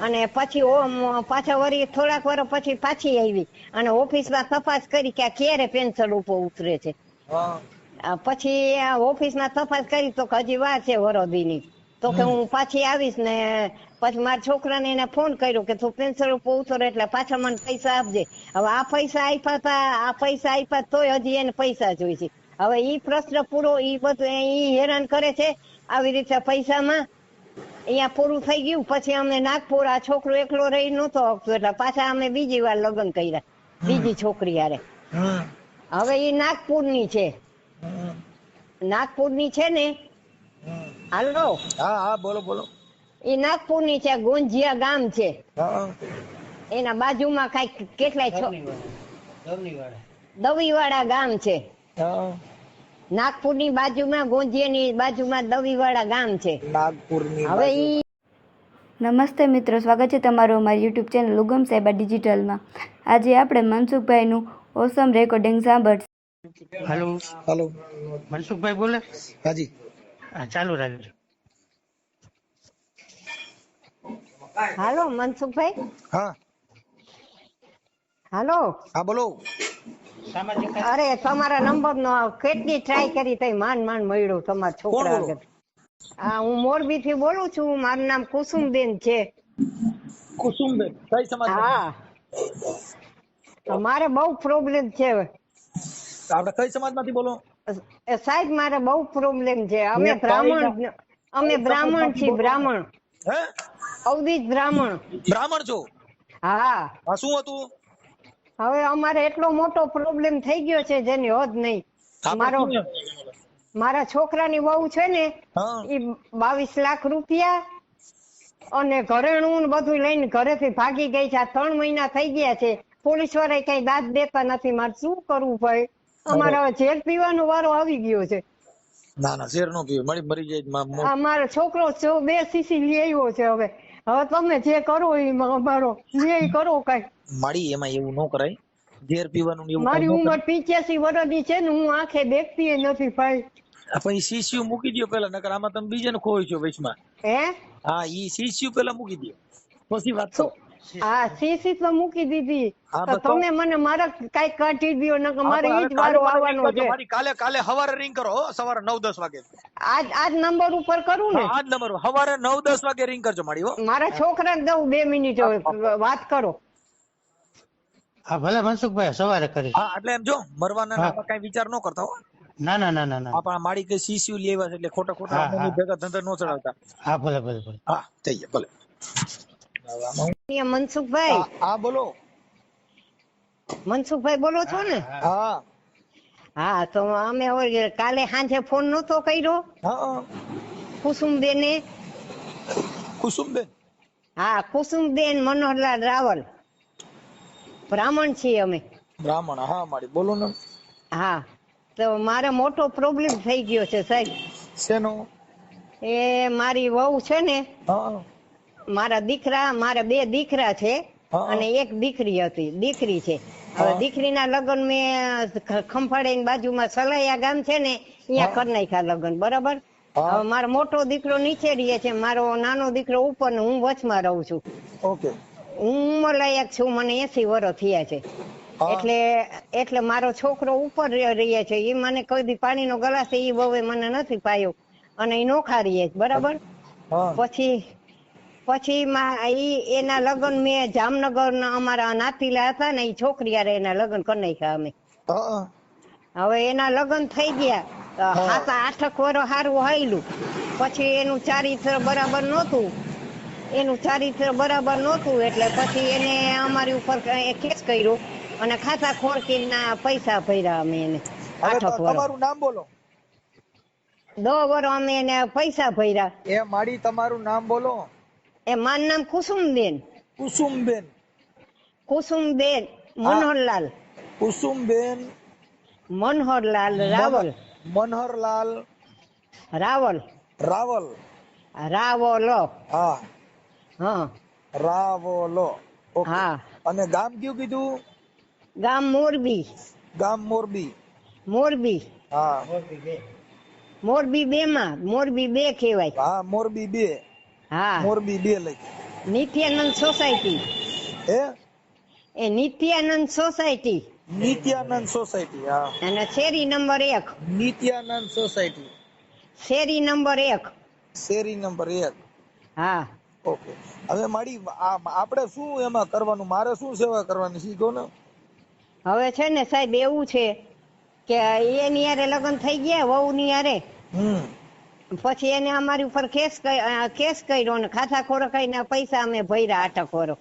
અને પછી પાછા વળી થોડાક વર્ષ પછી પાછી આવી અને ઓફિસમાં તપાસ કરી કે આ ક્યારે પેન્શન ઉપર ઉતરે છે. પછી ઓફિસમાં તપાસ કરી તો હજી વાર છે વરોદીની. તો કે હું પાછી આવીશ ને પછી મારા છોકરાને એને ફોન કર્યો કે તું પેન્શન ઉપર ઉતરે એટલે પાછા મને પૈસા આપજે. હવે આ પૈસા આપ્યા તોય હજી એને પૈસા જોઈશે. હવે ઈ પ્રશ્ન પૂરો ઈ બધું ઈ હેરાન કરે છે આવી રીતે પૈસામાં. અહીંયા પૂરું થઈ ગયું પછી અમને નાગપુર આ છોકરો એકલો રહી નતો શકતો એટલે પાછા અમે બીજી વાર લગ્ન કર્યા બીજી છોકરી હારે. હવે ઈ નાગપુરની છે. નાગપુરની છે ને. હાલો. હા હા બોલો બોલો. ઈ નાગપુરની છે ગોંજિયા ગામ છે. એના બાજુમાં કઈક કેટલાય દવીવાડા ગામ છે. નાગપુરની બાજુમાં ગોંજિયાની બાજુમાં દવીવાડા ગામ છે. નાગપુરની હવે ઈ નમસ્તે મિત્રો, સ્વાગત છે તમારું અમારી યુટ્યુબ ચેનલ ઉગમ સાહેબા ડિજિટલમાં. આજે આપણે મનસુખભાઈનું ઓસમ રેકોર્ડિંગ સાંભળશું. हेलो हेलो मनसुख भाई बोले। हाँ जी हाँ चालू राजू। હાલો મનસુખભાઈ. हाँ હાલો. हाँ बोलो। અરે તમારા નંબર નો કેટલી ટ્રાય કરી તઈ માંડ મળ્યો તમારા છોકરા આગળ. હા હું મોરબી થી બોલું છું, મારું નામ કુસુમબેન છે. કુસુમબેન કઈ સમાજ? હા મારે બહુ પ્રોબ્લેમ છે. આપણે કઈ સમાજમાંથી બોલો? સાહેબ મારે બહુ પ્રોબ્લેમ છે. અમે બ્રાહ્મણ છીએ. બ્રાહ્મણ. હે? અવધિક બ્રાહ્મણ. બ્રાહ્મણ છો? હા. હા શું હતું? હવે અમારે એટલો મોટો પ્રોબ્લેમ થઈ ગયો છે જેની હદ નહીં. મારા છોકરાની વહુ છે ને એ 22 લાખ રૂપિયા અને ઘરેણું બધું લઈને ઘરેથી ભાગી ગઈ છે. 3 મહિના થઈ ગયા છે. પોલીસ વાળા કઈ દાદ દેતા નથી. મારે શું કરવું ભાઈ? અમારે હવે ઝેર પીવાનો વારો આવી ગયો છે. ના ના ઝેર નો પીવે, મરી જાય. મારો છોકરો 2 સીસી લઈ આવ્યો છે. હવે તમે જે કરો એ અમારો ન્યાય કરો કઈ. મારી એમાં એવું ન કરાય. ઝેર પીવાનું એવું મારી ઉંમર 85 વર્ષની છે ને હું આંખે દેખતી નથી ભાઈ. પછી સીસીયુ મૂકી દો પેલા, નકર આમાં તમે બીજાને ખોઈ છો વચમાં. હે? હા ઈ સીસીયુ પેલા મૂકી દો પછી વાત કરો. હા સીસી તો મૂકી દીધી. હા, તો તમે મને મારા કઈ કાઢી દો ને મારે ઈ જ વારો આવવાનો છે. કાલે સવારે રિંગ કરો, સવારે 9-10 વાગે. આજ નંબર ઉપર કરું ને? આજ નંબર સવારે 9-10 વાગે રિંગ કરજો મારી. હો મારા છોકરાને દઉં 2 મિનિટ વાત કરો. હા ભલે मनसुख भाई सवारे કરી। હા એટલે એમ જો મરવાના કઈ વિચાર ન કરતા હો। ના ના ના ના ના આપણા માડી કે સીસીયુ લેવા છે એટલે ખોટા ખોટા ભેગા ધંધા નો ચડાવતા। હા ભલે ભલે ભલે હા જઈએ ભલે। મનસુખભાઈ. હા બોલો। મનસુખભાઈ બોલો છો ને? હા હા તો અમે કાલે સાંજે ફોન નતો કર્યો હા કુસુમબેને? કુસુમબેન? હા કુસુમબેન મનોહરલાલ રાવલ. બ્રાહ્મણ છીએ અમે। બ્રાહ્મણ? હા મારી બોલો ને। હા તો મારે મોટો પ્રોબ્લેમ થઈ ગયો છે સાહેબ। શેનો? એ મારી વહુ છે ને, હા મારા 2 દીકરા છે અને 1 દીકરી છે। હવે દીકરીના લગ્ન મેં ખંભાળીની બાજુમાં સલાયા ગામ છે ને અહીંયા કરી નાખ્યા લગ્ન, બરાબર? હવે મારો મોટો દીકરો નીચે રહે છે, મારો નાનો દીકરો ઉપર ને હું વચમાં રહું છું। ઓકે। હું ઉંમરલાયક છું, મને 80 વર્ષ થયા છે। એટલે મારો છોકરો ઉપર રહે છે। એ મને કોઈ દી પાણીનો ગ્લાસ એ બહુ મને નથી પાયો અને એ નોખા રહે, બરાબર? પછી એના લગ્ન મેં જામનગર અમારા નાતીલા હતા ને એ છોકરી હારે એના લગ્ન કરી નાખ્યા અમે। હવે એના લગ્ન થઈ ગયા 7-8 વર્ષ સારું હાલ્યું। પછી એનું ચારિત્ર બરાબર નહોતું એટલે પછી એને અમારી ઉપર કેસ કર્યો અને ખાતા ખોળકીના પૈસા ભર્યા અમે એને 8 વર્ષ। તમારું નામ બોલો। 10 વર્ષ અમે એને પૈસા ભર્યા। એ માડી તમારું નામ બોલો। એ મારું નામ કુસુમબેન। કુસુમબેન? કુસુમબેન મનોહરલાલ। કુસુમબેન મનોહરલાલ રાવલ। મનોહરલાલ રાવલ। રાવલ? હા હા રાવલો। ઓકે। હા। અને ગામ કયું કીધું? ગામ મોરબી। ગામ મોરબી? મોરબી હા મોરબી 2 માં મોરબી 2 કહેવાય। હા મોરબી 2। હા મોરબી 2 લઈ નિત્યાનંદ સોસાયટી. હે એ નિત્યાનંદ સોસાયટી નિત્યાનંદ સોસાયટી. હા અને શેરી નંબર 1. નિત્યાનંદ સોસાયટી શેરી નંબર 1. શેરી નંબર 1. હા. ઓકે. હવે મારી આપણે શું એમાં કરવાનું, મારે શું સેવા કરવાની શીખો ને. હવે છે ને સાહેબ એવું છે કે એની હારે લગ્ન થઈ ગયા વહુની હારે, પછી એને અમારી ઉપર કેસ કર્યો ને ખાતાખોરો કઈને પૈસા અમે ભર્યા આટાખોરો.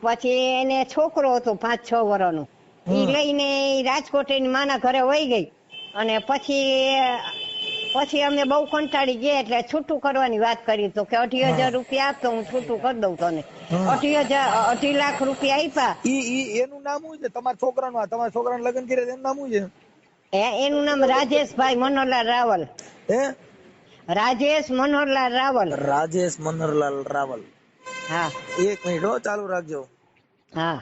પછી એને છોકરો હતો 5-6 વર્ષનો, ઈ લઈને રાજકોટ એની માના ઘરે વહી ગઈ. અને પછી અમે બહુ કંટાળી ગયા એટલે છૂટું કરવાની વાત કરી તો કે 28,000 રૂપિયા આપતો હું છૂટું કરી દઉં તને. 2.5 લાખ રૂપિયા આપ્યા. એનું નામ શું છે તમારા છોકરાનું? તમારા છોકરાનું લગ્ન કર્યા એનું નામ શું છે? એનું નામ રાજેશભાઈ મનોહરલાલ રાવલ. હે રાજેશ મનોહરલાલ રાવલ. રાજેશ મનોહરલાલ રાવલ. હા 1 મિનિટ હો, ચાલુ રાખજો. હા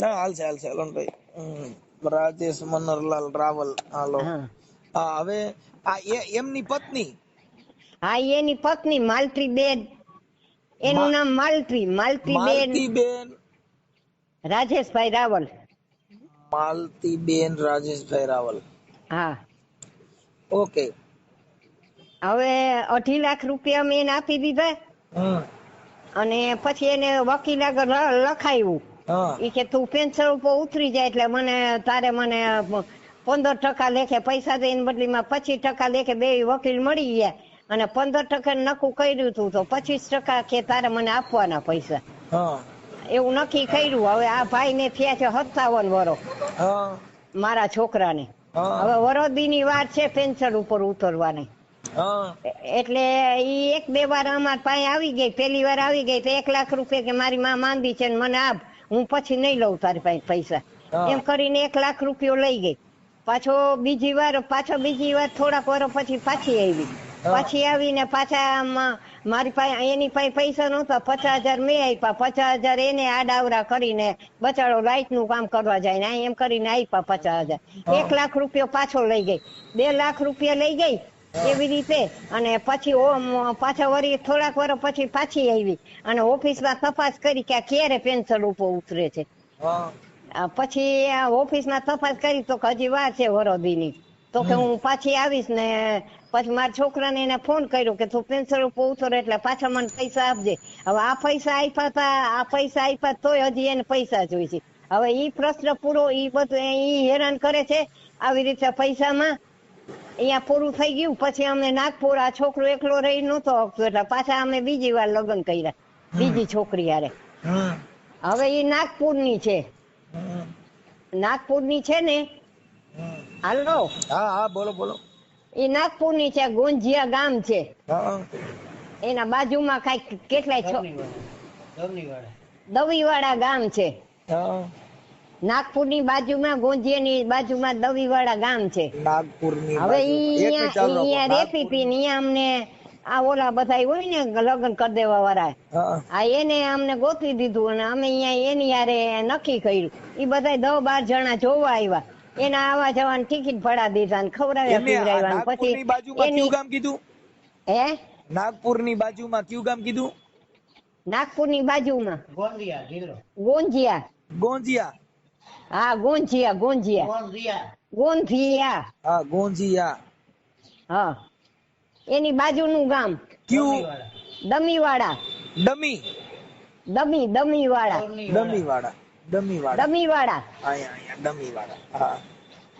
ના હાલશે અલનભાઈ. રાજેશ મનોહરલાલ રાવલ. હાલો. હા હવે એમની પત્ની. હા એની પત્ની માલતી બેન. એનું નામ માલતી બેન રાજેશભાઈ રાવલ. માલતી બેન રાજેશભાઈ રાવલ. હા. ઓકે. હવે 2.5 લાખ રૂપિયા મેં એને આપી દીધા. અને પછી એને વકીલ આગળ લખાયું ઈ કે તું પેન્શન ઉપર ઉતરી જાય એટલે તારે મને 15% લેખે પૈસા દે, એની બદલીમાં 25% લેખે બે વકીલ મળી ગયા. અને 15% નક્કી કર્યું હતું તો 25% કે તારે મને આપવાના પૈસા. એવું નક્કી કર્યું. હવે આ ભાઈ ને થયા છે 57 વર્ષ મારા છોકરાને. હવે વરોદીની વાર છે પેન્શન ઉપર ઉતરવાની. એટલે ઈ 1-2 વાર અમાર પાસે આવી ગઈ. પહેલી વાર આવી ગઈ તો 1 લાખ રૂપિયા કે મારી માં માંદી છે ને મને આપ, હું પછી નહીં લઉં તારી પાસે પૈસા, એમ કરીને 1 લાખ રૂપિયો લઈ ગઈ. પાછો બીજી વાર થોડાક વાર પછી પાછી આવી. પાછી આવીને પાછા મારી પાસે એની પાસે પૈસા નહોતા. 50,000 મેં આપ્યા. 50,000 એને આડાવરા કરીને બચાડો લાઈટ નું કામ કરવા જાય ને એમ કરીને આપ્યા 50,000. 1 લાખ રૂપિયો પાછો લઈ ગઈ. 2 લાખ રૂપિયા લઈ ગઈ એવી રીતે. અને પછી પાછા વળી થોડાક વાર પછી પાછી આવી અને ઓફિસમાં તપાસ કરી કે આ ક્યારે પેન્શન ઉપર ઉતરે છે. પછી ઓફિસમાં તપાસ કરી તો હજી વાર છે વરોદીની. તો કે હું પાછી આવીશ ને પછી મારા છોકરાને એને ફોન કર્યો કે તું પેન્શન ઉપર ઉતરે એટલે પાછા મને પૈસા આપજે. હવે આ પૈસા આપ્યા તોય હજી એને પૈસા જોઈશે. હવે ઈ પ્રશ્ન પૂરો, ઈ બધું ઈ હેરાન કરે છે આવી રીતે પૈસામાં. અહીંયા પૂરું થઈ ગયું. પછી અમને નાગપુર આ છોકરો એકલો રહી નતો શકતો એટલે પાછા અમે બીજી વાર લગ્ન કર્યા બીજી છોકરી હારે. હવે ઈ નાગપુરની છે. નાગપુરની છે ને. હાલો. હા બોલો. ઈ નાગપુરની છે. ગોંજિયા ગામ છે. એના બાજુમાં કઈક કેટલાય દવીવાડા ગામ છે. નાગપુરની બાજુમાં ગોંજિયાની બાજુમાં દવીવાડા ગામ છે. નાગપુરની હવે અહીંયા રહેતી હતી ને અહીંયા અમને આ ઓલા બધા હોય ને લગ્ન કરી દેવા વાળા, આ એને અમને ગોતી દીધું અને અમે અહીંયા એની યારે નક્કી કર્યું. ઈ બધા 10-12 જણા જોવા આવ્યા. એના આવા જવાની ટિકિટ ભરા દીધા ને ખવડાવ્યા પીવડાવ્યા. પછી કયું ગામ કીધું? હે નાગપુરની બાજુમાં કયું ગામ કીધું? નાગપુરની બાજુમાં ગોંજિયા. હા ગોંજિયા. હા એની બાજુનું ગામ કયું? દમીવાડા.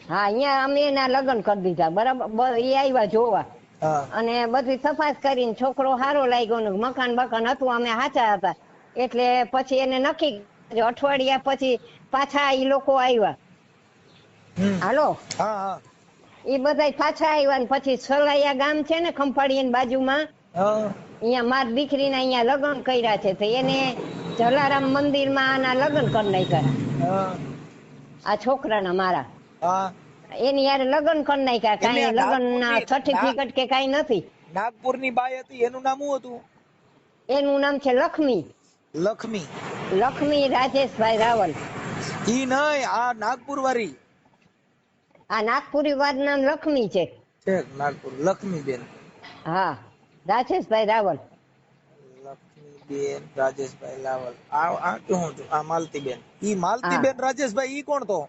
હા અહીંયા અમે એના લગ્ન કરી દીધા. બરાબર. એ આવ્યા જોવા અને બધી તપાસ કરીને છોકરો સારો લાગ્યો ને મકાન બકાન હતું, અમે સાચા હતા. એટલે પછી એને નક્કી અઠવાડિયા પછી પાછા ઈ લોકો આવ્યા. હાલો. એ બધા પાછા આવ્યા ને પછી સલાયા ગામ છે ને ખંભાળિયા બાજુમાં, અહીંયા મારી દીકરીના અહીંયા લગ્ન કર્યા છે તો એને જલારામ મંદિરમાં આના લગ્ન કરી નાખ્યા. આ છોકરાના મારા એની યાર લગ્ન કરી નાખ્યા. કઈ લગ્ન ના સર્ટિફિકેટ કે કઈ નથી. નાગપુરની બાઈ હતી એનું નામ શું હતું? એનું નામ છે લક્ષ્મી રાજેશભાઈ રાવલ. ઈ નહીં, આ નાગપુર વાળી. આ નાગપુરી વાત નામ લક્ષ્મી છે. નાગપુર લક્ષ્મી બેન. હા રાજેશભાઈ રાવલ. લક્ષ્મીબેન રાજેશભાઈ લાવલ. આ શું છું? આ માલતીબેન. ઈ માલતીબેન રાજેશભાઈ ઈ કોણ તો?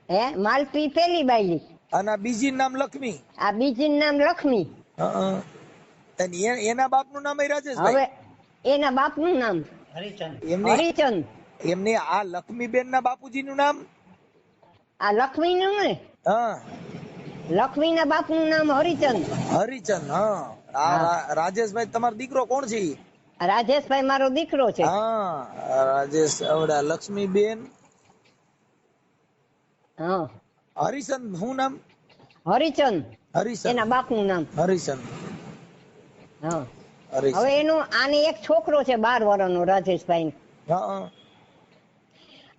હે, માલતી પેલી બાયલી. અને આ બીજી નામ લક્ષ્મી. આ બીજી નામ લક્ષ્મી. એના બાપનું નામ રાજેશભાઈ. હવે એના બાપનું નામ હરિચંદ. એમને આ લક્ષ્મીબેન ના બાપુજીનું નામ? આ લક્ષ્મી નું ને, હા, લક્ષ્મી ના બાપનું નામ હરિચંદ. હરિચંદ. હા. આ રાજેશભાઈ તમારો દીકરો કોણ છે? રાજેશભાઈ મારો દીકરો છે. હા, રાજેશ. આવડા લક્ષ્મીબેન. હા, હરિચંદ. શું નામ? હરિચંદ. હરિચંદ. એના બાપનું નામ હરિચંદ. હા. હરિચંદ. હવે એનો આને એક છોકરો છે 12 વર્ષનો રાજેશભાઈ. હા.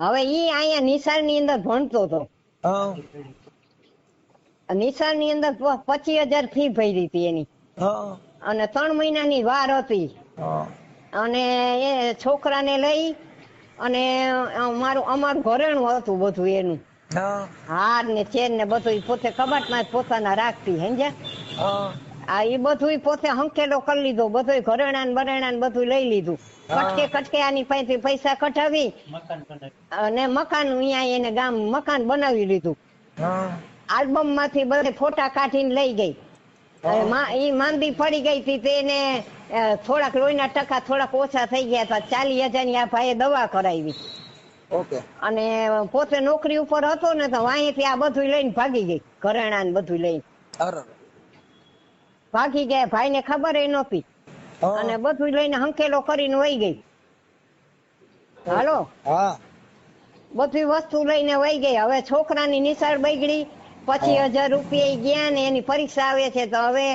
હવે ઈ અહીંયા નિશાળ ની અંદર ભણતો હતો. હા. નિશાળ ની અંદર 25,000 ફી ભરી હતી એની. હા. અને 3 મહિનાની વાર હતી. હા. અને એ છોકરાને લઈ અને અમારું ઘરેણું હતું બધું એનું. હા. હાર ને ચેન ને બધું પોતે કબાટમાં પોતાના રાખતી. સમજ્યા? હા. આ એ બધું પોતે હંકેલો કરી લીધો. બધું ઘરેણા ને બરેણા ને બધું લઈ લીધું. કટકે આની પાસેથી પૈસા કઢાવી અને મકાન અહીંયા એને ગામ મકાન બનાવી લીધું. આલ્બમ માંથી બધે ફોટા કાઢીને લઈ ગઈ. ઈ માંદી પડી ગઈ હતી તેને થોડાક લોહીના ટકા થોડાક ઓછા થઈ ગયા હતા. 40,000 ની આ ભાઈએ દવા કરાવી. ઓકે. અને પોતે નોકરી ઉપર હતો ને તો અહીંથી આ બધું લઈને ભાગી ગઈ. ઘરેણા ને બધું લઈને ભાગી ગયા. ભાઈ ને ખબર એ નહોતી. અને બધું લઈને હંકેલો કરીને વહી ગઈ. હાલો. હા. બધી વસ્તુ લઈને વહી ગઈ. હવે છોકરાની નિશાળ બગડી. 25,000 રૂપિયા ગયા ને એની પરીક્ષા આવે છે તો હવે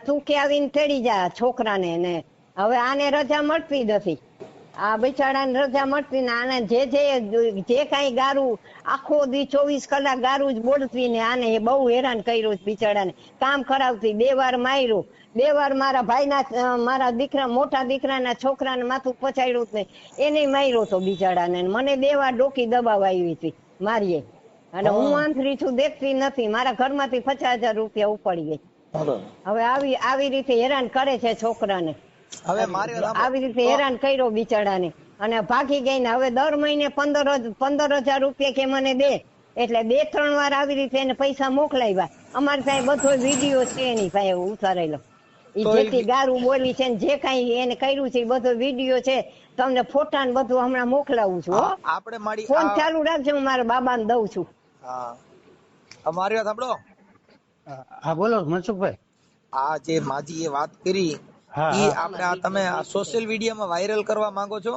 તું કે આવીને તેડી જા છોકરાને. ને હવે આને રજા મળતી નથી. આ બિચારાને રજા મળતી ને આને જે કઈ ગારું આખો દી 24 કલાક ગારું જ બોલતી ને આને એ બહુ હેરાન કર્યું બિચારાને. કામ કરાવતી. 2 વાર માર્યું. 2 વાર મારા ભાઈના મારા દીકરા મોટા દીકરાના છોકરાને માથું પછાડ્યું જ નહીં. એને માર્યો તો બિચારાને. મને 2 વાર ડોકી દબાવ આવી હતી મારીએ. અને હું આંધળી છું, દેખતી નથી. મારા ઘરમાંથી 50,000 રૂપિયા ઉપાડી ગઈ. હવે આવી રીતે હેરાન કરે છે છોકરાને. હવે આવી રીતે હેરાન કર્યો બિચારાને અને ભાગી ગઈ ને હવે દર મહિને 15,000 રૂપિયા કે મને દે. એટલે 2-3 વાર આવી રીતે એને પૈસા મોકલાવ્યા. અમારી પાસે બધો વિડીયો છે એની પાસે ઉતારેલો. એ જેથી ગારું બોલી છે ને જે કઈ એને કર્યું છે એ બધો વિડીયો છે. તમને ફોટા ને બધું હમણાં મોકલાવું છું. આપણે મારી ફોન ચાલુ રાખજો, હું મારા બાબાને દઉં છું. અમારી વાત સાંભળો. હા બોલો મનસુખભાઈ. આ જે માજી એ વાત કરી ઈ આપણે તમે સોશિયલ મીડિયામાં વાયરલ કરવા માંગો છો?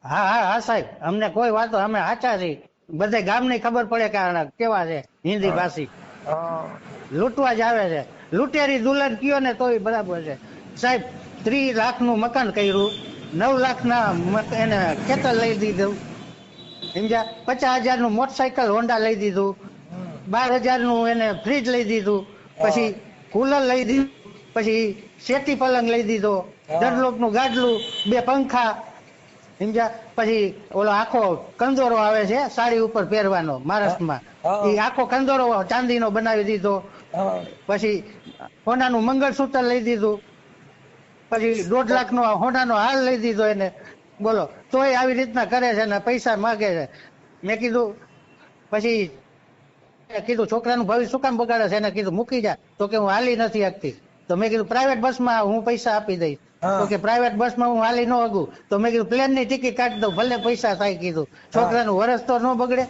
હા હા હા સાહેબ, અમને કોઈ વાતો અમે સાચા છીએ. બધે ગામની ખબર પડે કે કેવા છે હિન્દી ભાષી. લૂંટવા જ આવે છે. લૂંટેરી દુલ્હન કયો ને તોય બરાબર છે સાહેબ. 30 લાખનું મકાન કર્યું. 9 લાખના એને ખેતર લઈ દીધું. સમજ્યા? 50,000 નું મોટરસાયકલ હોન્ડા લઈ દીધું. 12,000 નું એને ફ્રીજ લઈ દીધું. પછી કુલર લઈ દીધું. પછી શેતી પલંગ લઈ દીધો. દરલોક નું ગાડલું, 2 પંખા. સમજ્યા? પછી ઓલો આખો કંદોરો આવે છે સાડી ઉપર પહેરવાનો મહારાષ્ટ્રમાં, એ આખો કંદોરો ચાંદીનો બનાવી દીધો. પછી સોનાનું મંગળસૂત્ર લઈ દીધું. પછી 1.5 લાખનો સોનાનો હાર લઈ દીધો એને. બોલો, તોય આવી રીતના કરે છે ને પૈસા માગે છે. મેં કીધું પછી કીધું છોકરાનું ભવિષ્ય શું કામ બગાડે છે? એને કીધું મૂકી જા. તો કે હું હાલી નથી શકતી. તો મેં કીધું પ્રાઇવેટ બસમાં હું પૈસા આપી દઈશ. તો કે પ્રાઇવેટ બસમાં હું હાલી ન હગું. તો મેં કીધું પ્લેનની ટિકિટ કાઢી દઉં, ભલે પૈસા થાય. કીધું છોકરાનું વરસ તો ન બગડે.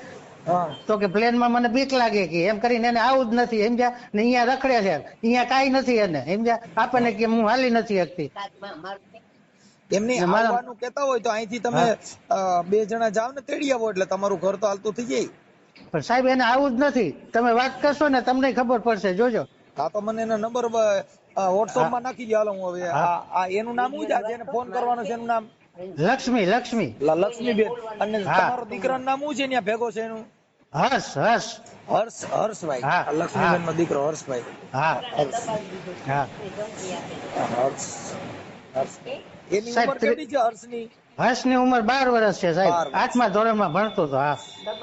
તો કે પ્લેનમાં મને બીક લાગે કે એમ કરીને એને આવું જ નથી. સમજ્યા? ને અહીંયા રખડે છે, અહીંયા કાંઈ નથી એને. સમજ્યા? આપણને કે હું હાલી નથી શકતી. એમની આવવાનું કેતા હોય તો અહીંથી તમે 2 જણા જાવ ને તેડી આવો એટલે તમારું ઘર તો હાલતું થઈ જાય. પણ સાહેબ એને આવું જ નથી. તમે વાત કરશો ને તમને ખબર પડશે, જોજો. હા તો મને એનો નંબર વોટ્સઅપ માં નાખી દો. હાલો હું હવે આ એનું નામ શું છે જેને ફોન કરવાનો છે? એનું નામ લક્ષ્મી. લક્ષ્મીબેન. અને તમારો દીકરાનું નામ શું છે ત્યાં ભેગો છે એનું? હર્ષભાઈ. લક્ષ્મીબેન નો દીકરો હર્ષભાઈ. એની ઉંમર કેટલી છે હર્ષની? હર્ષની ઉંમર 12 વર્ષ છે સાહેબ. 8મા ધોરણમાં ભણતો હતો.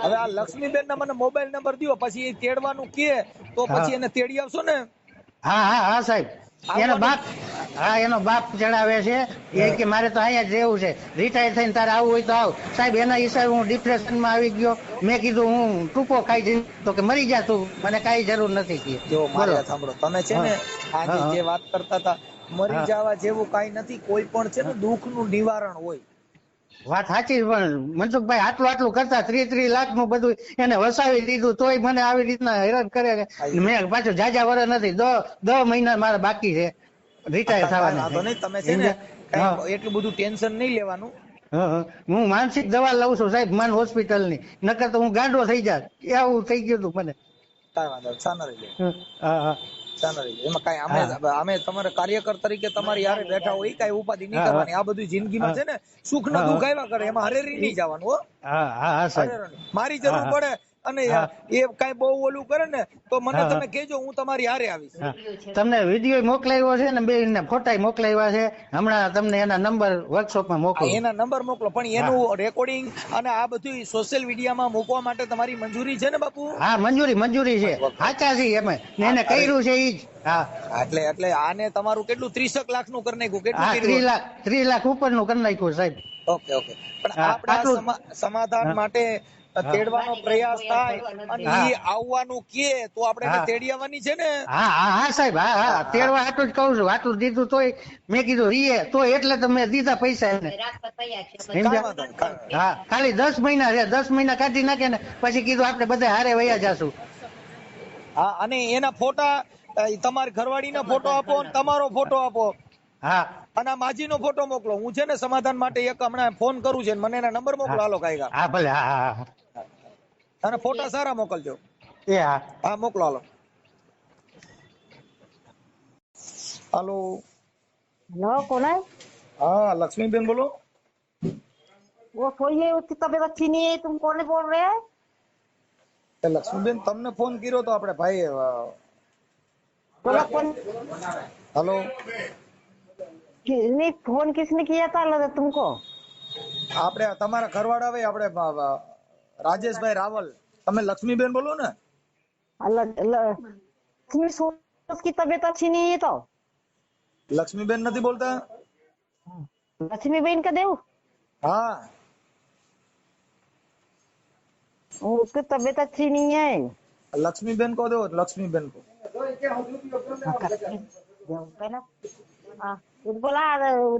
હવે આ લક્ષ્મીબેન ના મને મોબાઈલ નંબર દો, પછી એ તેડવાનું કે તો પછી એને તેડી આવશો ને? હા સાહેબ. એનો બાપ, હા એનો બાપ ચડાવે છે. એ કે મારે તો અહીંયા જ રહેવું છે, રિટાયર થઈને તારે આવવું હોય તો આવ. સાહેબ એના હિસાબે હું ડિપ્રેશન માં આવી ગયો. મેં કીધું હું ટૂંકો ખાઈ જઈ, તો કે મરી જા તું, મને કઈ જરૂર નથી. જો મારી વાત સાંભળો, તમે છે ને આજે જે વાત કરતા હતા મરી જવા જેવું કઈ નથી. કોઈ પણ છે ને દુઃખ નું નિવારણ હોય. વાત સાચી, પણ મનસુખભાઈ આટલું કરતા 30 લાખ નું બધું એને વસાવી દીધું, તોય મને આવી રીતના હેરાન કરે. મેં પાછું જાજા વર્ષ નથી, 10 મહિના મારા બાકી છે રિટાયર થવાના. તમે છે ને એટલું બધું ટેન્શન નહીં લેવાનું. હું માનસિક દવા લઉં છું સાહેબ, માન હોસ્પિટલ ની, નકર તો હું ગાંડો થઈ જાત, એવું થઈ ગયું હતું મને. કઈ વાંધો સાના રહી જાય, સાના રહી જાય. એમાં કઈ અમે તમારા કાર્યકર તરીકે તમારી યારે બેઠા હોય, કઈ ઉપાધિ નહીં કરવાની. આ બધું જિંદગીમાં છે ને સુખ ને દુઃખ આવ્યા કરે, એમાં હરેરી નહીં જવાનું. હો મારી જરૂર પડે અને એ કઈ બહુ ઓલું કરે ને તો મને તમે કહેજો, હું તમારી હારે આવીશ. તમને વિડીયો મોકલાવ્યો છે ને, બે ફોટા મોકલાવ્યા છે, હમણાં તમને એના નંબર વર્કશોપમાં મોકલો. એના નંબર મોકલો, પણ એનું રેકોર્ડિંગ અને આ બધું સોશિયલ મીડિયામાં મૂકવા માટે તમારી મંજૂરી છે ને બાપુ? હા મંજૂરી છે, સાચા છે અમે, એને કર્યું છે ઈ જ. હા એટલે આને તમારું કેટલું 30 લાખ નું કરી નાખ્યું? કેટલું? 30 લાખ ઉપર નું કરી નાખ્યું સાહેબ. ઓકે પણ આપણા સમાધાન માટે તેડવાનો પ્રયાસ થાય અને ઈ આવવાનું કે તો આપણે તેડી આવવાની છે ને. હા સાહેબ, હા તેડવા આટલું જ કહું છું. આટલું દીધું તોય મેં કીધું રીએ તો એટલે તમે દીધા પૈસા એને. હા ખાલી 10 મહિના છે, 10 મહિના કાઢી નાખે ને પછી કીધું આપણે બધા હારે વયા જાશું. હા અને એના ફોટા, તમારી ઘરવાળી ના ફોટો આપો અને તમારો ફોટો આપો. હા અને માજી નો ફોટો મોકલો. હું છે ને સમાધાન માટે એક હમણાં ફોન કરું છે, મને એના નંબર મોકલો. હાલો કાયગા. હા ભલે. હા અને ફોટા સારા મોકલજો. હા મોકલો. હાલો हेलो कौन है? हाँ लक्ष्मीबेन बोलो। वो कोई है, उसकी तबीयत अच्छी नहीं है, तुम कौन बोल रहे हैं? लक्ष्मीबेन તમને ફોન કર્યો તો આપણે ભાઈ. बोला कौन? हेलो नहीं, फोन किसने किया था तुमको? આપણે તમારા ઘરવાળા ભાઈ, આપણે રાજેશભાઈ રાવલ. તમે લક્ષ્મીબેન બોલો ને? उसकी तबीयत अच्छी नहीं है तो લક્ષ્મીબેન નથી બોલતા? लक्ष्मीबेन का देव? हाँ उसकी तबीयत अच्छी नहीं है। लक्ष्मीबेन को दो, लक्ष्मीबेन को।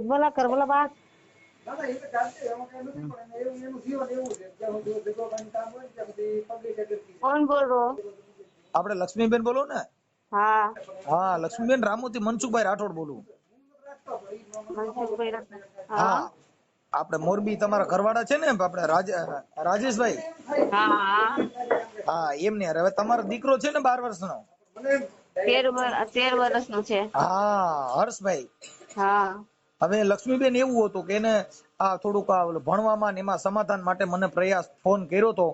बोला कर बोला बात। कौन बोल रहे हो? આપણે લક્ષ્મીબેન બોલો ને? हाँ હા લક્ષ્મીબેન રામોથી મનસુખભાઈ રાઠોડ બોલું. હા આપણે મોરબી તમારા ઘરવાળા છે ને આપણે રાજેશભાઈ? હા એમને હવે તમારો દીકરો છે ને 12 વર્ષનો? 13 વર્ષનો છે. હા હર્ષભાઈ. હા હવે લક્ષ્મીબેન એવું હતું કે એને આ થોડુંક ભણવામાં એમાં સમાધાન માટે મને પ્રયાસ ફોન કર્યો તો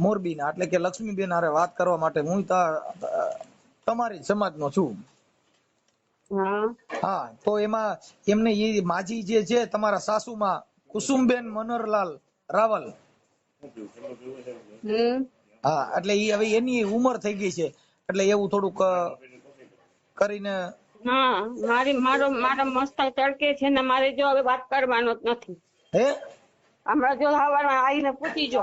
મોરબી ના, એટલે કે લક્ષ્મીબેન હારે વાત કરવા માટે. હું તમારી સમાજ નો છું. હા તો એમાં એમને એ માજી જે છે તમારા સાસુમાં કુસુમબેન મનોહરલાલ રાવલ. હા એટલે એ હવે એની ઉંમર થઈ ગઈ છે, એટલે એવું થોડુંક કરીને. હા મારા મસ્તા તડકે છે ને, મારે જો હવે વાત કરવાનો જ નથી. હે હમણાં જો હવારમાં આવીને પૂછી જો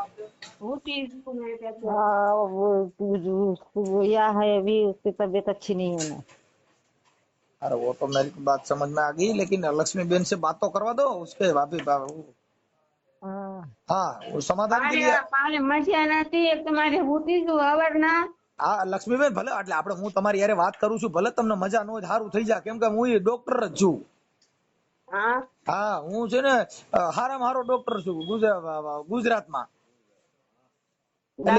या है अभी उसकी तबीयत अच्छी नहीं है ना। अरे वो तो मेरी बात समझ में आ गई, लेकिन लक्ष्मीबेन से बात तो करवा दो उसके भाभी। हाँ वो समाधान के लिए મજા નથી, એક તો મારે પૂછી જો હવારના. હા લક્ષ્મીબેન ભલે, એટલે આપણે હું તમારી યારે વાત કરું છું, ભલે તમને મજા ન હોય સારું થઈ જાય, કેમ કે હું ડોક્ટર જ છું. હા હું છે ને હારામાં હારો ડોક્ટર છું ગુજરાતમાં. હવે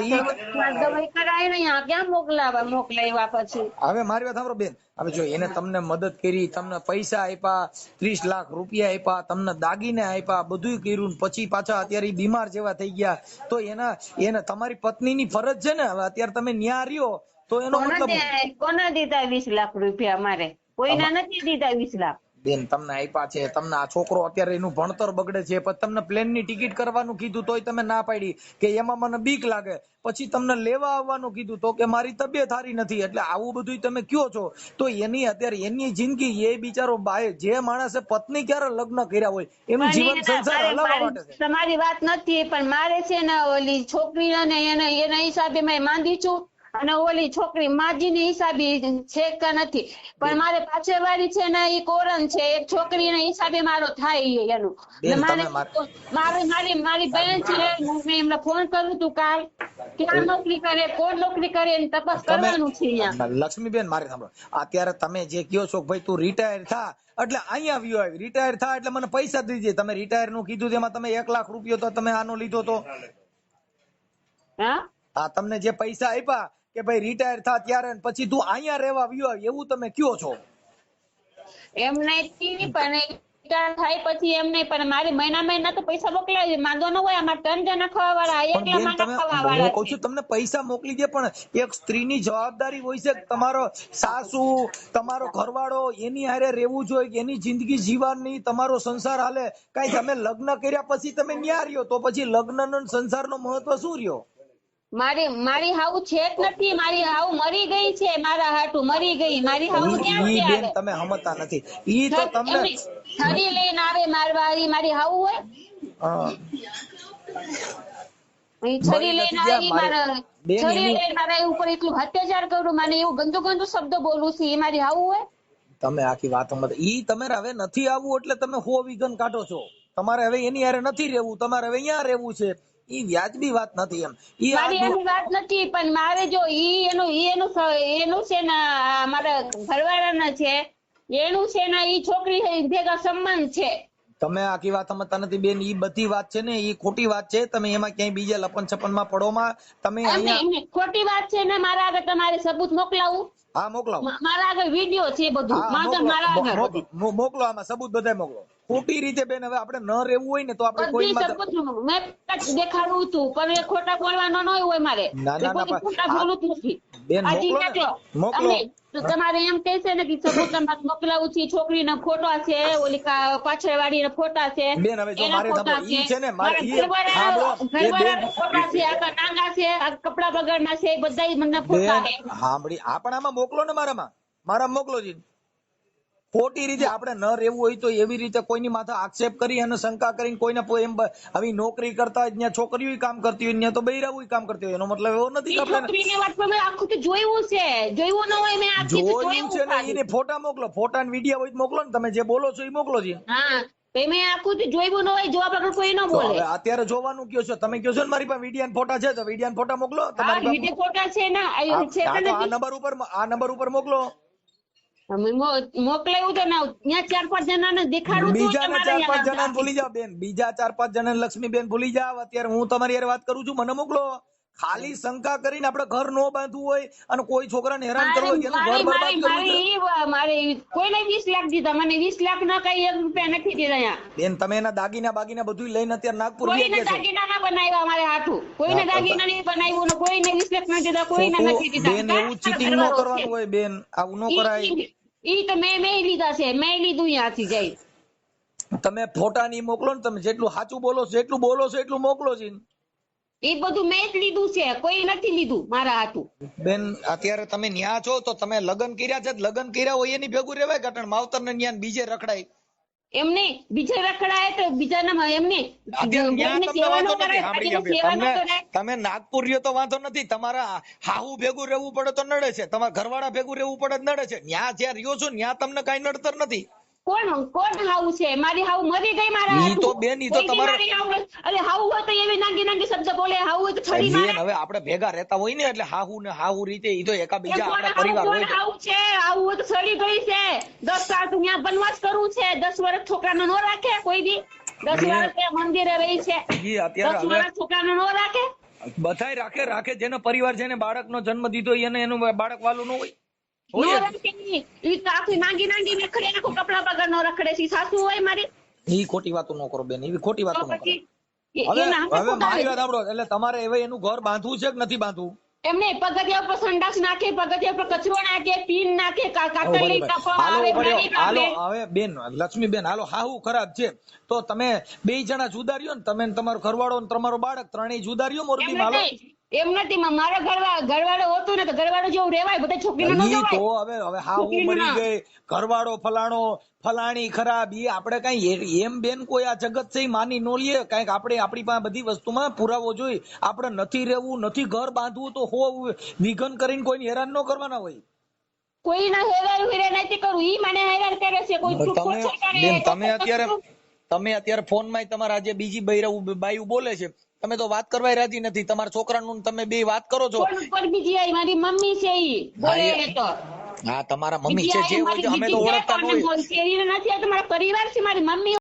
મારી વાત સાંભળો બેન, હવે જો એને તમને મદદ કરી, તમને પૈસા આપ્યા, 30 લાખ રૂપિયા આપ્યા, તમને દાગીને આપ્યા, બધું કર્યું, પછી પાછા અત્યારે બીમાર જેવા થઈ ગયા, તો એને તમારી પત્નીની ફરજ છે ને, હવે અત્યારે તમે ન્યા રહ્યો તો એનો મતલબ કોને દીધા 20 લાખ રૂપિયા? મારે કોઈના નથી દીધા 20 લાખ. બેન તમને આપ્યા છે, તમને આ છોકરો અત્યારે એનું ભણતર બગડે છે, પછી તમને પ્લેન ની ટિકિટ કરવાનું કીધું તોય તમે ના પાડી કે એમાં મને બીક લાગે, પછી તમને લેવા આવવાનું કીધું તો કે મારી તબિયત સારી નથી, એટલે આવું બધું તમે કયો છો તો એની અત્યારે એની જિંદગી એ બિચારો જે માણસે પત્ની ક્યારે લગ્ન કર્યા હોય એનું જીવન સંસાર હલાવવા માટે છે. તમારી વાત નથી પણ મારે છે ને ઓલી છોકરી ને એના હિસાબે મેં માંદી છું અને ઓલી છોકરી માજીની હિસાબે છે કે નથી, પણ મારે પાછળવાળી છે ને એ કોરન છે, એક છોકરીના હિસાબે મારો થાય એનું. મારી બહેન છે, મેં એમને ફોન કર્યું તું કાલ, ક્યાં નોકરી કરે, કોણ નોકરી કરે એની તપાસ કરવાનું છે અહીંયા. લક્ષ્મીબેન મારે સાંભળો, અત્યારે તમે જે કયો છો ભાઈ તું રિટાયર થા એટલે અહીંયા વ્યુ આવી, રિટાયર થા એટલે મને પૈસા દીજે. તમે રિટાયર નું કીધું તેમાં તમે 1 લાખ રૂપિયો તો તમે આનો લીધો તો હા, તમને જે પૈસા આપ્યા કે ભાઈ રિટાયર થા ત્યારે પછી તું અહીંયા રહેવા વ્યુ આવી એવું તમે કયો છો. એમ નહીં પણ થાય પછી એમ નહીં, પણ મારી મહિના તો પૈસા મોકલાય, માંદો ન હોય. આમાં 3 જણા ખાવા વાળા, એકલા માના ખાવા વાળા. હું કહું છું તમને પૈસા મોકલી દે, પણ એક સ્ત્રીની જવાબદારી હોય છે તમારો સાસુ તમારો ઘરવાળો એની હારે રહેવું જોઈએ, એની જિંદગી જીવવાની, તમારો સંસાર હાલે. કઈ તમે લગ્ન કર્યા પછી તમે ન્યા રહ્યો તો પછી લગ્ન નો સંસારનો મહત્વ શું રહ્યો. મારી હાઉ છે જ નથી, મારી હાઉ મરી ગઈ છે, મારા હાટુ મરી ગઈ. મારી હાઉ ક્યાં છે? બેન તમે સમજતા નથી. ઈ તો તમને છરી લઈને આવે મારવા, મારી હાઉ હોય છરી લઈને આવી, છરી લઈને મારા ઉપર એટલું અત્યાચાર કરું, મને એવું ગંદુ ગંદુ શબ્દ બોલું છું, એ મારી હાઉ હોય. તમે આખી વાત સમજ. ઈ તમારે હવે નથી આવવું એટલે તમે 100 વિઘન કાઢો છો. તમારે હવે એની હારે નથી રહેવું, તમારે હવે અહીંયા રહેવું છે. ઈ વ્યાજબી વાત નથી. એમ ઈ મારી એની વાત નથી, પણ મારે જો એનું છે ને મારા ઘરવાળાના છે, એનું છે ને ઈ છોકરી ભેગા સંબંધ છે. તમે આખી વાત સમજતા નથી બેન. ઈ બધી વાત છે ને ઈ ખોટી વાત છે. તમે એમાં ક્યાંય બીજા લપન છપન માં પડોમાં તમે ખોટી વાત છે ને. મારા આગળ તમારે સબૂત મોકલાવું? હા મોકલાવો. મારા આગળ વિડીયો છે બધું, મારા આગળ મોકલો. આમાં સબૂત બધા મોકલો. ખોટી રીતે બેન હવે આપણે ન રહેવું હોય ને તો આપણે કોઈ મેં દેખાડું હતું, પણ એ ખોટા બોલવાનો ન હોય મારે. ખોટા બોલું નથી બેન. મોકલો. તમારે એમ કહે છે ને કે સબૂત મોકલાવું છે, છોકરીના ફોટા છે, ઓલી પાછળ વાળી ફોટા છે બેન. હવે જો મારે ઈ છે ને મારે ઘરવાળા ફોટા છે, આખા નાંગા છે, કપડા બગાડના છે, બધા મને ફોટા છે. સાંભળી આપણામાં મોકલો ને, મારા મોકલો જી. ખોટી રીતે આપણે ન રહેવું હોય તો એવી રીતે કોઈની માથે આક્ષેપ કરી અને શંકા કરીને કોઈને એમ આવી નોકરી કરતા હોય ત્યાં છોકરીઓ કામ કરતી હોય ત્યાં તો બૈરાઓ કામ કરતી હોય. એનો મતલબ એવો નથી કે આપણે આખું તો જોયું છે, જોયું ન હોય મેં જોયું છે ને. એને ફોટા મોકલો, ફોટા ને વિડીયો હોય મોકલો ને. તમે જે બોલો છો એ મોકલો છે. હા મેં આખું તો જોયું ન હોય, જોવા વગર કોઈ ન બોલે. અત્યારે જોવાનું કયો છો તમે? કયો છો ને મારી પાસે વિડીયો ફોટા છે તો વિડીયો ફોટા મોકલો. તમારી વિડીયો ફોટા છે ને આ નંબર ઉપર મોકલો. મોકલાયું તો ત્યાં 4-5 જણાને દેખાડું. બીજાને 4-5 જણાને ભૂલી જાવ બેન, બીજા 4-5 જણાને લક્ષ્મીબેન ભૂલી જાવ. અત્યારે હું તમારી યાર વાત કરું છું, મને મોકલો. ખાલી શંકા કરીને આપણે ઘર નો બાંધવું હોય અને કોઈ છોકરાને હેરાન કરવો હોય, એનું ઘર બરબાદ કરવું છે. મારે કોઈને 20 લાખ દીધા, મને 20 લાખ ના કઈ 1 રૂપિયા નથી દીધા. બેન તમે એના દાગીના બધું લઈને અત્યારે નાગપુર કોઈને દાગીના ના બનાવ્યા મારે હાથું, કોઈને દાગીના નહીં બનાવ્યું, કોઈને 20 લાખ ના દીધા, કોઈને નથી દીધા. બેન એવું ચીટિંગ ન કરવાનું હોય બેન, આવું ન કરાય. ઈ તો મેં લીધા છે, મેં લીધું ત્યાંથી જઈ. તમે ફોટા ની મોકલો ને. તમે જેટલું સાચું બોલો છો એટલું મોકલો છે. એ બધું મેં જ લીધું છે, કોઈ નથી લીધું મારા હાથું. બેન અત્યારે તમે ન્યા છો તો તમે લગ્ન કર્યા છે, લગ્ન કર્યા હોય એની ભેગું રેવાય કારણ માવતર ને ન્યા બીજે રખડાય. એમ નહીં, બીજે રખડાય તો બીજાના એમ નહીં. તમે નાગપુર રહ્યો તો વાંધો નથી, તમારા હાહુ ભેગું રહેવું પડે તો નડે છે, તમારા ઘરવાળા ભેગું રહેવું પડે નડે છે. ન્યા જ્યાં રહ્યો છો ન્યા તમને કઈ નડતર નથી. કોણ હાઉ છે? મારી હાઉ મરી ગઈ. મારા ઈ તો બેન ઈ તો તમારે અરે હાઉ હોય તો એવી નાંગી શબ્દ બોલે, હાઉ હોય તો છડી મારે. હવે આપણે ભેગા રહેતા હોય ને એટલે હાહુ રીતે ઈ તો એકાબીજા આપણા પરિવાર હોય. હાઉ છે, હાઉ હોય તો છડી ગઈ છે. 10 સાલ ત્યાં વનવાસ કરવું છે, 10 વર્ષ છોકરાને નો રાખે કોઈ દી. 10 વર્ષ મંદિરે રહી છે, 10 વર્ષ છોકરાને નો રાખે. બધાય રાખે જેનો પરિવાર છે, એને બાળકનો જન્મ દીધો એને એનું બાળક વાલું ન હોય. કપડા પગાર નો રખડે છે, સાસુ હોય મારી. ઈ ખોટી વાતો ન કરો બેન, એવી ખોટી વાતો ન કરો. હવે મારી વાત સાંભળો, એટલે તમારે હવે એનું ઘર બાંધવું છે કે નથી બાંધવું? એમને પગથિયા ઉપર સંડાસ નાખે, પગથિયા ઉપર કચરો નાખે, પીન નાખે, કાતરલી હાલો હવે બેન લક્ષ્મીબેન, હાલો હાહુ ખરાબ છે તો તમે 2 જણા જુદા રહ્યો ને, તમે ને તમારો ઘરવાળો ને તમારો બાળક ત્રણેય જુદા રહ્યો મોરબીમાં. હાલો એમ નથી, મારો ઘરવાળો હોતો ને તો ઘરવાળો જેવું રેવાય, બધા છોકરીઓ તો હવે હાહુ મરી ગઈ, ઘરવાળો ફલાણો ફલાણી ખરાબ, એ આપણે કઈ એમ બેન કોઈ આ જગત છે માની નો લે. કઈક આપણે આપણી પાસે બધી વસ્તુમાં પુરાવો જોઈએ. આપણે નથી રહેવું, નથી ઘર બાંધવું તો વિઘન કરીને કોઈને હેરાન ન કરવાના હોય. કોઈના હેરાન નથી કરવું, ઈ મને હેરાન કરે છે. કોઈ તમે અત્યારે ફોન માં તમારા આજે બીજી બાયુ બોલે છે, તમે તો વાત કરવા રાજી નથી. તમારા છોકરાનું તમે બે વાત કરો છો. બીજી મારી મમ્મી છે ઈ બોલે તો. હા તમારા મમ્મી છે, જે હોય અમે તો ઓળખતા ન હોય. નથી, તમારા પરિવાર છે, મારી મમ્મી